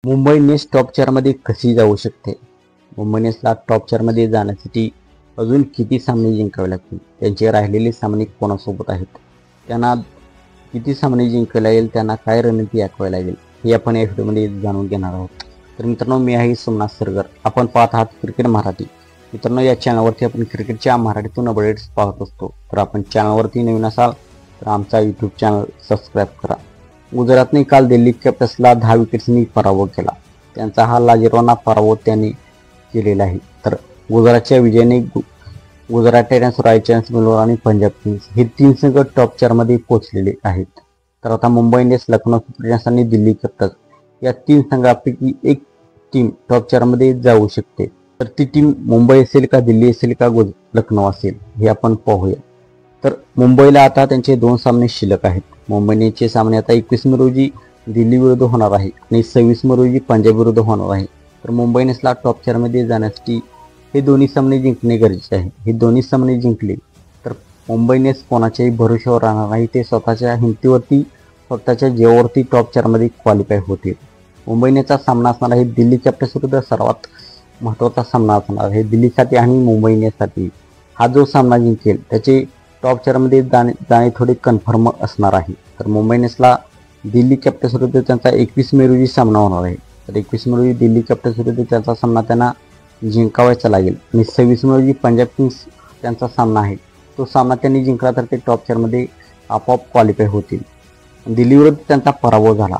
Mumbai Indians top 4मध्ये कशी जाऊ शकते? मुंबई इंडियन्सला टॉप 4मध्ये जाण्यासाठी अजून किती सामने जिंकावे लागतील? त्यांचे राहिलेले सामने कोणासोबत आहेत? त्यांना किती सामने जिंकावे लागेल? त्यांना काय रणनीती आखवावी लागेल? हे आपण या व्हिडिओमध्ये जाणून घेणार आहोत. तर मित्रांनो, मी आहे सोमनाथ सरगर. आपण पाहत आहात क्रिकेट मराठी. मित्रांनो, या चॅनलवरती आपण क्रिकेटच्या मराठीतून अपडेट्स पाहत असतो. तर आपण चॅनलवरती नवीन असाल तर आमचा यूट्यूब चॅनल सबस्क्राईब करा. गुजरातने काल दिल्ली कॅपिटल्सला 10 विकेट्सनी पराभव केला. त्यांचा हा लाजिरवाणा पराभव त्यांनी केलेला आहे. तर गुजरातच्या विजयाने Gujarat Titans, royal challengers Bengaluru आणि पंजाब किंग्स हे 3 संघ टॉप 4मध्ये पोहोचलेले आहेत. तर आता Mumbai Indians, Lucknow super giants आणि दिल्ली कॅपिटल्स या 3 संघांपैकी एक टीम टॉप 4मध्ये जाऊ शकते. तर ती टीम मुंबई असेल का, दिल्ली असेल का, लखनौ असेल, हे आपण पाहूया. तर मुंबईला आता त्यांचे 2 सामने शिल्लक आहेत. मुंबई इंडियन्सचे सामने आता 21 मे रोजी दिल्ली विरुद्ध होणार आहे आणि 26 मे रोजी पंजाब विरुद्ध होणार आहे. तर मुंबई इंडियन्सला टॉप 4मध्ये जाण्यासाठी हे दोन्ही सामने जिंकणे गरजेचे आहे. हे दोन्ही सामने जिंकले तर मुंबई इंडियन्स कोणाच्याही भरोश्यावर राहणार नाही. ते स्वतःच्या हिमतीवरती, स्वतःच्या जीवावरती टॉप 4मध्ये क्वालिफाय होतील. मुंबई इंडियन्सचा सामना असणार आहे दिल्ली कॅपिटल्स विरुद्ध. सर्वात महत्त्वाचा सामना असणार आहे दिल्लीसाठी आणि मुंबई इंडियन्ससाठी. हा जो सामना जिंकेल त्याचे टॉप 4मध्ये जाणे थोडे कन्फर्म असणार आहे. तर मुंबई इंडियन्सला दिल्ली कॅपिटल्स विरुद्ध त्यांचा 21 मे रोजी सामना होणार आहे. तर 21 मे रोजी दिल्ली कॅपिटल्स विरुद्ध त्यांचा सामना त्यांना जिंकावायचा लागेल आणि 26 मे रोजी पंजाब किंग्स त्यांचा सामना आहे. तो सामना त्यांनी जिंकला तर ते टॉप 4मध्ये आपोआप क्वालिफाय होतील. दिल्ली विरुद्ध त्यांचा पराभव झाला,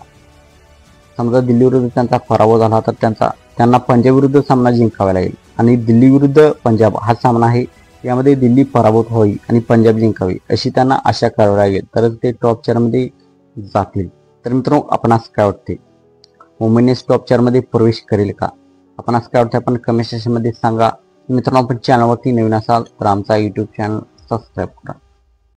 समजा दिल्ली विरुद्ध त्यांचा पराभव झाला तर त्यांना पंजाब विरुद्ध सामना जिंकावा लागेल आणि दिल्ली विरुद्ध पंजाब हा सामना आहे. यामध्ये दिल्ली पराभूत व्हावी आणि पंजाब जिंकावी अशी त्यांना आशा करावी लागेल, तरच ते टॉप 4मध्ये जातील. तर मित्रांनो, आपणास काय वाटते? मुंबई इंडियन्स टॉप 4मध्ये प्रवेश करेल का? आपणास काय वाटते आपण कमेंट सेक्शनमध्ये सांगा. मित्रांनो, आपण चॅनलवरती नवीन असाल तर आमचा यूट्यूब चॅनल सबस्क्राईब करा.